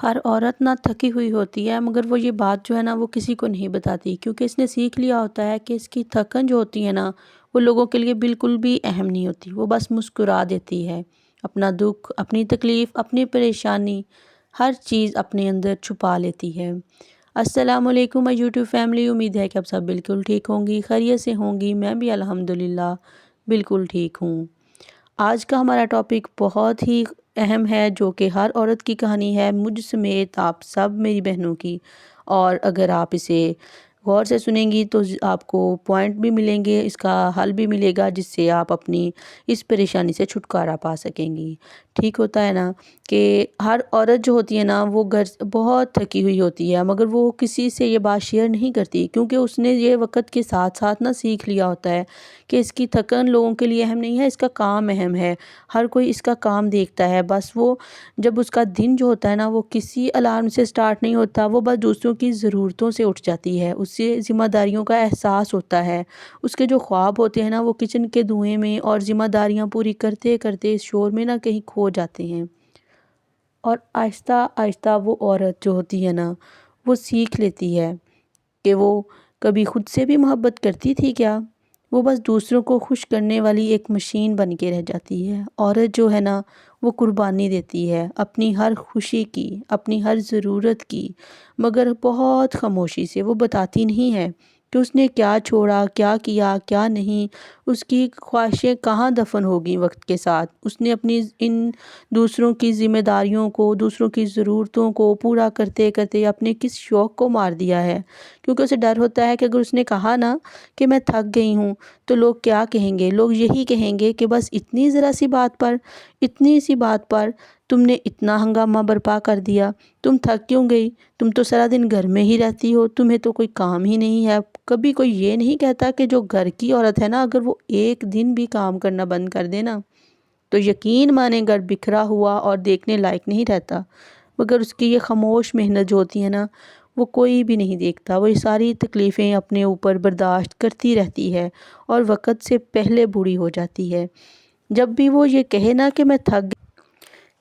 हर औरत ना थकी हुई होती है, मगर वो ये बात जो है ना वो किसी को नहीं बताती, क्योंकि इसने सीख लिया होता है कि इसकी थकन जो होती है ना वो लोगों के लिए बिल्कुल भी अहम नहीं होती। वो बस मुस्कुरा देती है, अपना दुख, अपनी तकलीफ़, अपनी परेशानी, हर चीज़ अपने अंदर छुपा लेती है। अस्सलाम वालेकुम माय यूट्यूब फैमिली, उम्मीद है कि आप सब बिल्कुल ठीक होंगी, खैरियत से होंगी। मैं भी अल्हम्दुलिल्लाह बिल्कुल ठीक हूँ। आज का हमारा टॉपिक बहुत ही अहम है, जो कि हर औरत की कहानी है, मुझ समेत आप सब मेरी बहनों की। और अगर आप इसे गौर से सुनेंगी तो आपको पॉइंट भी मिलेंगे, इसका हल भी मिलेगा, जिससे आप अपनी इस परेशानी से छुटकारा पा सकेंगी। ठीक होता है ना कि हर औरत जो होती है ना वो घर से बहुत थकी हुई होती है, मगर वो किसी से ये बात शेयर नहीं करती, क्योंकि उसने ये वक्त के साथ साथ ना सीख लिया होता है कि इसकी थकन लोगों के लिए अहम नहीं है, इसका काम अहम है। हर कोई इसका काम देखता है। बस वो जब उसका दिन जो होता है ना वो किसी अलार्म से स्टार्ट नहीं होता, वो बस दूसरों की ज़रूरतों से उठ जाती है। उससे ज़िम्मेदारियों का एहसास होता है। उसके जो ख्वाब होते हैं ना वो किचन के धुएं में और ज़िम्मेदारियां पूरी करते करते इस शोर में ना कहीं खो जाते हैं। और आहिस्ता आहिस्ता वो औरत जो होती है ना वो सीख लेती है कि वो कभी खुद से भी मोहब्बत करती थी क्या। वो बस दूसरों को खुश करने वाली एक मशीन बन के रह जाती है। औरत जो है ना वो कुर्बानी देती है अपनी हर खुशी की, अपनी हर ज़रूरत की, मगर बहुत खामोशी से। वो बताती नहीं है कि उसने क्या छोड़ा, क्या किया, क्या नहीं। उसकी ख्वाहिशें कहाँ दफन होगी वक्त के साथ। उसने अपनी इन दूसरों की ज़िम्मेदारियों को, दूसरों की ज़रूरतों को पूरा करते करते अपने किस शौक़ को मार दिया है, क्योंकि उसे डर होता है कि अगर उसने कहा ना कि मैं थक गई हूँ तो लोग क्या कहेंगे। लोग यही कहेंगे कि बस इतनी ज़रा सी बात पर, इतनी सी बात पर तुमने इतना हंगामा बर्पा कर दिया। तुम थक क्यों गई? तुम तो सारा दिन घर में ही रहती हो, तुम्हें तो कोई काम ही नहीं है। कभी कोई ये नहीं कहता कि जो घर की औरत है ना अगर वो एक दिन भी काम करना बंद कर दे ना तो यकीन माने घर बिखरा हुआ और देखने लायक नहीं रहता। मगर उसकी ये खामोश मेहनत जो होती है ना वो कोई भी नहीं देखता। वो ये सारी तकलीफ़ें अपने ऊपर बर्दाश्त करती रहती है और वक़्त से पहले बूढ़ी हो जाती है। जब भी वो ये कहे ना कि मैं थक गई,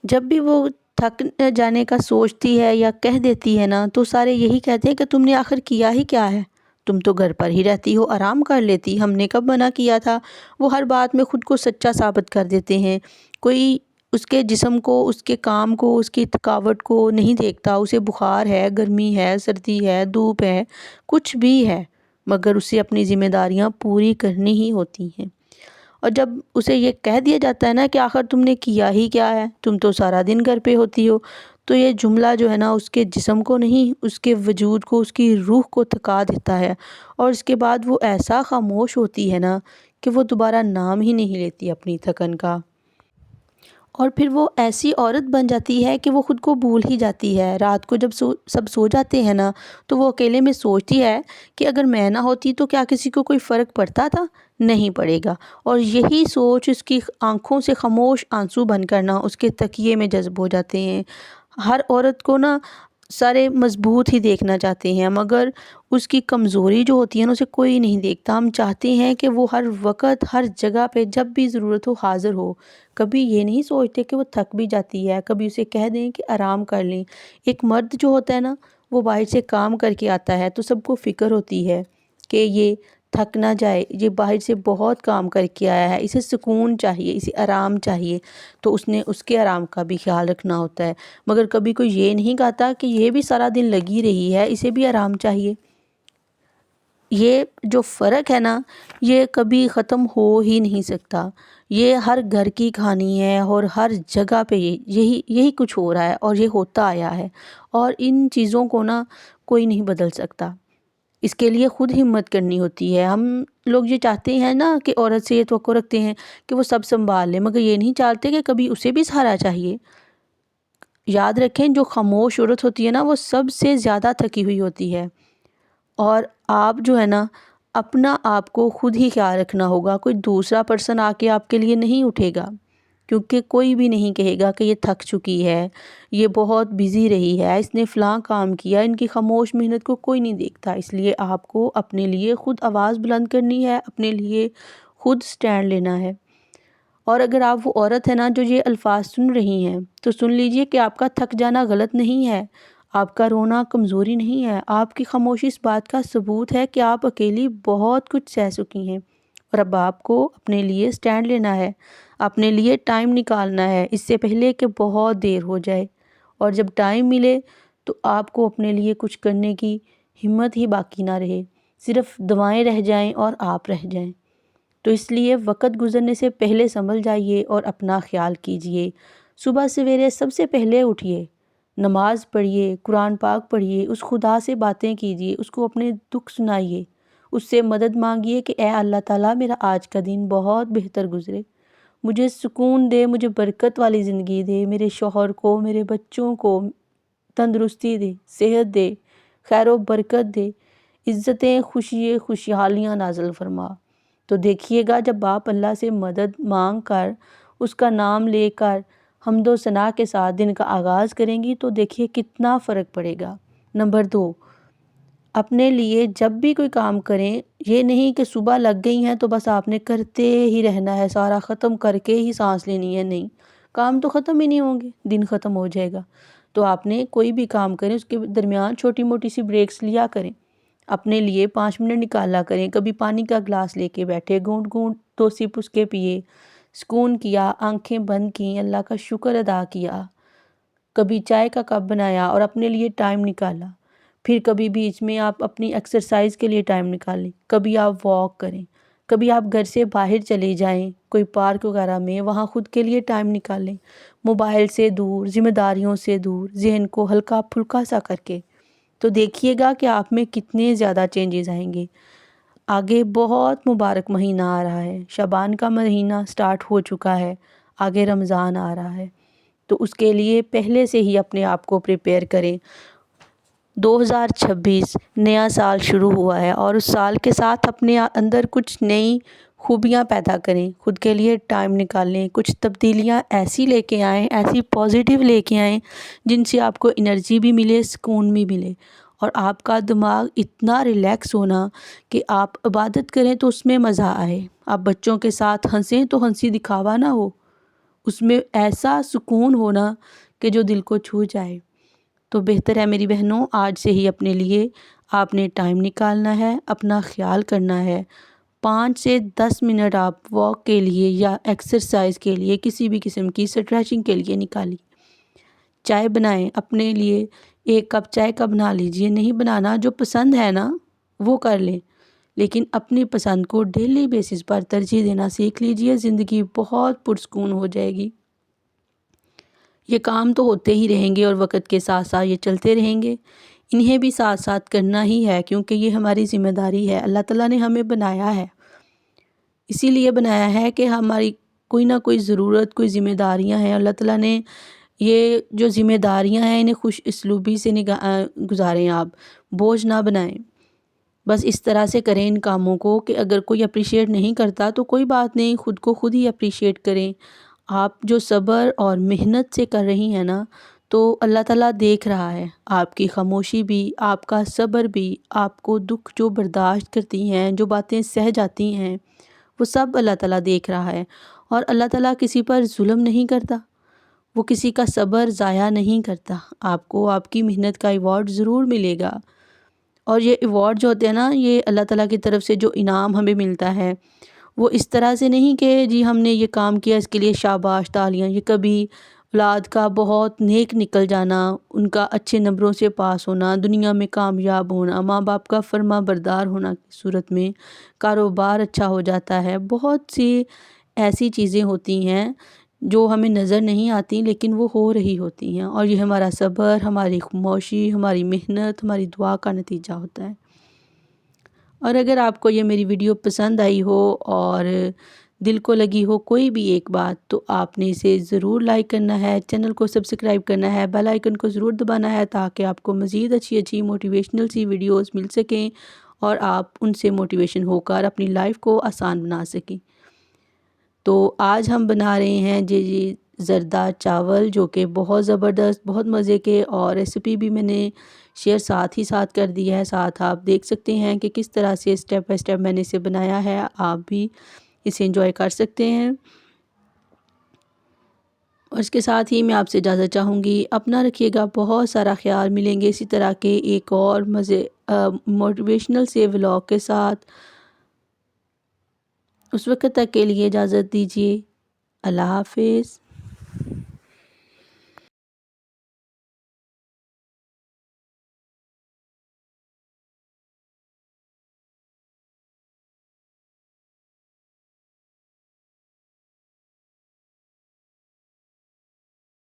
जब भी वो थक जाने का सोचती है या कह देती है ना तो सारे यही कहते हैं कि तुमने आखिर किया ही क्या है? तुम तो घर पर ही रहती हो, आराम कर लेती, हमने कब मना किया था। वो हर बात में खुद को सच्चा साबित कर देते हैं। कोई उसके जिस्म को, उसके काम को, उसकी थकावट को नहीं देखता। उसे बुखार है, गर्मी है, सर्दी है, धूप है, कुछ भी है, मगर उसे अपनी ज़िम्मेदारियां पूरी करनी ही होती हैं। और जब उसे ये कह दिया जाता है ना कि आखिर तुमने किया ही क्या है, तुम तो सारा दिन घर पे होती हो, तो ये जुमला जो है ना उसके जिस्म को नहीं, उसके वजूद को, उसकी रूह को थका देता है। और इसके बाद वो ऐसा खामोश होती है ना कि वो दोबारा नाम ही नहीं लेती अपनी थकन का। और फिर वो ऐसी औरत बन जाती है कि वो खुद को भूल ही जाती है। रात को जब सब सो जाते हैं ना तो वो अकेले में सोचती है कि अगर मैं ना होती तो क्या किसी को कोई फ़र्क पड़ता था? नहीं पड़ेगा। और यही सोच उसकी आंखों से खामोश आंसू बनकर ना उसके तकिए में जज़्ब हो जाते हैं। हर औरत को ना सारे मजबूत ही देखना चाहते हैं, मगर उसकी कमज़ोरी जो होती है ना उसे कोई नहीं देखता। हम चाहते हैं कि वो हर वक़्त, हर जगह पे जब भी ज़रूरत हो हाज़िर हो। कभी ये नहीं सोचते कि वो थक भी जाती है, कभी उसे कह दें कि आराम कर लें। एक मर्द जो होता है ना वो बाहर से काम करके आता है तो सबको फ़िक्र होती है कि ये थक ना जाए, ये बाहर से बहुत काम करके आया है, इसे सुकून चाहिए, इसे आराम चाहिए, तो उसने उसके आराम का भी ख्याल रखना होता है। मगर कभी कोई ये नहीं कहता कि ये भी सारा दिन लगी रही है, इसे भी आराम चाहिए। ये जो फ़र्क है ना ये कभी ख़त्म हो ही नहीं सकता। ये हर घर की कहानी है और हर जगह पे यही यही कुछ हो रहा है और ये होता आया है। और इन चीज़ों को ना कोई नहीं बदल सकता। इसके लिए खुद हिम्मत करनी होती है। हम लोग ये चाहते हैं ना कि औरत से ये तवक्को रखते हैं कि वो सब संभाल ले, मगर ये नहीं चाहते कि कभी उसे भी सहारा चाहिए। याद रखें, जो खामोश औरत होती है ना वो सबसे ज़्यादा थकी हुई होती है। और आप जो है ना अपना आप को खुद ही ख्याल रखना होगा। कोई दूसरा पर्सन आके आपके लिए नहीं उठेगा, क्योंकि कोई भी नहीं कहेगा कि ये थक चुकी है, ये बहुत बिज़ी रही है, इसने फ़लाँ काम किया। इनकी खामोश मेहनत को कोई नहीं देखता। इसलिए आपको अपने लिए खुद आवाज़ बुलंद करनी है, अपने लिए खुद स्टैंड लेना है। اور اگر آپ وہ عورت ہے نا جو یہ الفاظ سن رہی ہیں تو سن لیجئے کہ آپ کا تھک جانا غلط نہیں ہے، آپ کا رونا کمزوری نہیں ہے، آپ کی خاموشی اس بات کا ثبوت ہے کہ آپ اکیلی بہت کچھ سہ چکی ہیں، اور اب آپ کو اپنے لیے سٹینڈ لینا ہے، اپنے لیے ٹائم نکالنا ہے اس سے پہلے کہ بہت دیر ہو جائے، اور جب ٹائم ملے تو آپ کو اپنے لیے کچھ کرنے کی ہمت ہی باقی نہ رہے، صرف دعائیں رہ جائیں اور آپ رہ جائیں۔ تو اس لیے وقت گزرنے سے پہلے سنبھل جائیے اور اپنا خیال کیجیے۔ صبح سویرے سب سے پہلے اٹھیے، نماز پڑھیے، قرآن پاک پڑھیے، اس خدا سے باتیں کیجیے، اس کو اپنے دکھ سنائیے، اس سے مدد مانگیے کہ اے اللہ تعالیٰ میرا آج کا دن بہت بہتر گزرے، مجھے سکون دے، مجھے برکت والی زندگی دے، میرے شوہر کو، میرے بچوں کو تندرستی دے، صحت دے، خیر و برکت دے، عزتیں، خوشحالیاں نازل فرما۔ تو دیکھیے گا جب آپ اللہ سے مدد مانگ کر، اس کا نام لے کر، حمد و ثنا کے ساتھ دن کا آغاز کریں گی تو دیکھیے کتنا فرق پڑے گا۔ نمبر 2، اپنے لیے جب بھی کوئی کام کریں، یہ نہیں کہ صبح لگ گئی ہیں تو بس آپ نے کرتے ہی رہنا ہے، سارا ختم کر کے ہی سانس لینی ہے، نہیں، کام تو ختم ہی نہیں ہوں گے، دن ختم ہو جائے گا۔ تو آپ نے کوئی بھی کام کریں اس کے درمیان چھوٹی موٹی سی بریکس لیا کریں، اپنے لیے 5 منٹ نکالا کریں، کبھی پانی کا گلاس لے کے بیٹھے، گھونٹ گھونٹ 2 سپ اس کے پیے، سکون کیا، آنکھیں بند کیں، اللہ کا شکر ادا کیا، کبھی چائے کا کپ بنایا اور اپنے لیے ٹائم نکالا، پھر کبھی بیچ میں آپ اپنی ایکسرسائز کے لیے ٹائم نکالیں، کبھی آپ واک کریں، کبھی آپ گھر سے باہر چلے جائیں کوئی پارک وغیرہ میں، وہاں خود کے لیے ٹائم نکالیں، موبائل سے دور، ذمہ داریوں سے دور، ذہن کو ہلکا پھلکا سا کر کے۔ تو دیکھیے گا کہ آپ میں کتنے زیادہ چینجز آئیں گے۔ آگے بہت مبارک مہینہ آ رہا ہے، شعبان کا مہینہ سٹارٹ ہو چکا ہے، آگے رمضان آ رہا ہے، تو اس کے لیے پہلے سے ہی اپنے آپ کو پریپیئر کریں۔ 2026 نیا سال شروع ہوا ہے اور اس سال کے ساتھ اپنے اندر کچھ نئی خوبیاں پیدا کریں، خود کے لیے ٹائم نکالیں، کچھ تبدیلیاں ایسی لے کے آئیں، ایسی پازیٹیو لے کے آئیں جن سے آپ کو انرجی بھی ملے، سکون بھی ملے، اور آپ کا دماغ اتنا ریلیکس ہونا کہ آپ عبادت کریں تو اس میں مزہ آئے، آپ بچوں کے ساتھ ہنسیں تو ہنسی دکھاوا نہ ہو، اس میں ایسا سکون ہونا کہ جو دل کو چھو جائے۔ تو بہتر ہے میری بہنوں، آج سے ہی اپنے لیے آپ نے ٹائم نکالنا ہے، اپنا خیال کرنا ہے، 5 سے 10 منٹ آپ واک کے لیے یا ایکسرسائز کے لیے، کسی بھی قسم کی اسٹریچنگ کے لیے نکالی۔ چائے بنائیں اپنے لیے، 1 کپ چائے کا بنا لیجئے، نہیں بنانا جو پسند ہے نا وہ کر لیں، لیکن اپنی پسند کو ڈیلی بیسس پر ترجیح دینا سیکھ لیجئے، زندگی بہت پرسکون ہو جائے گی۔ یہ کام تو ہوتے ہی رہیں گے اور وقت کے ساتھ ساتھ یہ چلتے رہیں گے، انہیں بھی ساتھ ساتھ کرنا ہی ہے کیونکہ یہ ہماری ذمہ داری ہے، اللہ تعالیٰ نے ہمیں بنایا ہے، اسی لیے بنایا ہے کہ ہماری کوئی نہ کوئی ضرورت، کوئی ذمہ داریاں ہیں، اللہ تعالیٰ نے یہ جو ذمہ داریاں ہیں انہیں خوش اسلوبی سے گزاریں، آپ بوجھ نہ بنائیں، بس اس طرح سے کریں ان کاموں کو کہ اگر کوئی اپریشیٹ نہیں کرتا تو کوئی بات نہیں، خود کو خود ہی اپریشیٹ کریں۔ آپ جو صبر اور محنت سے کر رہی ہیں نا تو اللہ تعالیٰ دیکھ رہا ہے، آپ کی خاموشی بھی، آپ کا صبر بھی، آپ کو دکھ جو برداشت کرتی ہیں، جو باتیں سہ جاتی ہیں، وہ سب اللہ تعالیٰ دیکھ رہا ہے، اور اللہ تعالیٰ کسی پر ظلم نہیں کرتا، وہ کسی کا صبر ضائع نہیں کرتا، آپ کو آپ کی محنت کا ایوارڈ ضرور ملے گا، اور یہ ایوارڈ جو ہوتے ہیں نا، یہ اللہ تعالیٰ کی طرف سے جو انعام ہمیں ملتا ہے وہ اس طرح سے نہیں کہ جی ہم نے یہ کام کیا اس کے لیے شاباش تالیاں، یہ کبھی اولاد کا بہت نیک نکل جانا، ان کا اچھے نمبروں سے پاس ہونا، دنیا میں کامیاب ہونا، ماں باپ کا فرما بردار ہونا کی صورت میں کاروبار اچھا ہو جاتا ہے، بہت سی ایسی چیزیں ہوتی ہیں جو ہمیں نظر نہیں آتی لیکن وہ ہو رہی ہوتی ہیں، اور یہ ہمارا صبر، ہماری خاموشی، ہماری محنت، ہماری دعا کا نتیجہ ہوتا ہے۔ اور اگر آپ کو یہ میری ویڈیو پسند آئی ہو اور دل کو لگی ہو کوئی بھی ایک بات تو آپ نے اسے ضرور لائک کرنا ہے، چینل کو سبسکرائب کرنا ہے، بیل آئیکن کو ضرور دبانا ہے تاکہ آپ کو مزید اچھی موٹیویشنل سی ویڈیوز مل سکیں اور آپ ان سے موٹیویشن ہو کر اپنی لائف کو آسان بنا سکیں۔ تو آج ہم بنا رہے ہیں جی زردہ چاول، جو کہ بہت زبردست، بہت مزے کے، اور ریسیپی بھی میں نے شیئر ساتھ ہی ساتھ کر دی ہے، ساتھ آپ دیکھ سکتے ہیں کہ کس طرح سے اسٹیپ بائی اسٹیپ میں نے اسے بنایا ہے، آپ بھی اسے انجوائے کر سکتے ہیں۔ اور اس کے ساتھ ہی میں آپ سے اجازت چاہوں گی، اپنا رکھیے گا بہت سارا خیال، ملیں گے اسی طرح کے ایک اور موٹیویشنل سے ولاگ کے ساتھ۔ اس وقت تک کے لیے اجازت دیجیے، اللہ حافظ۔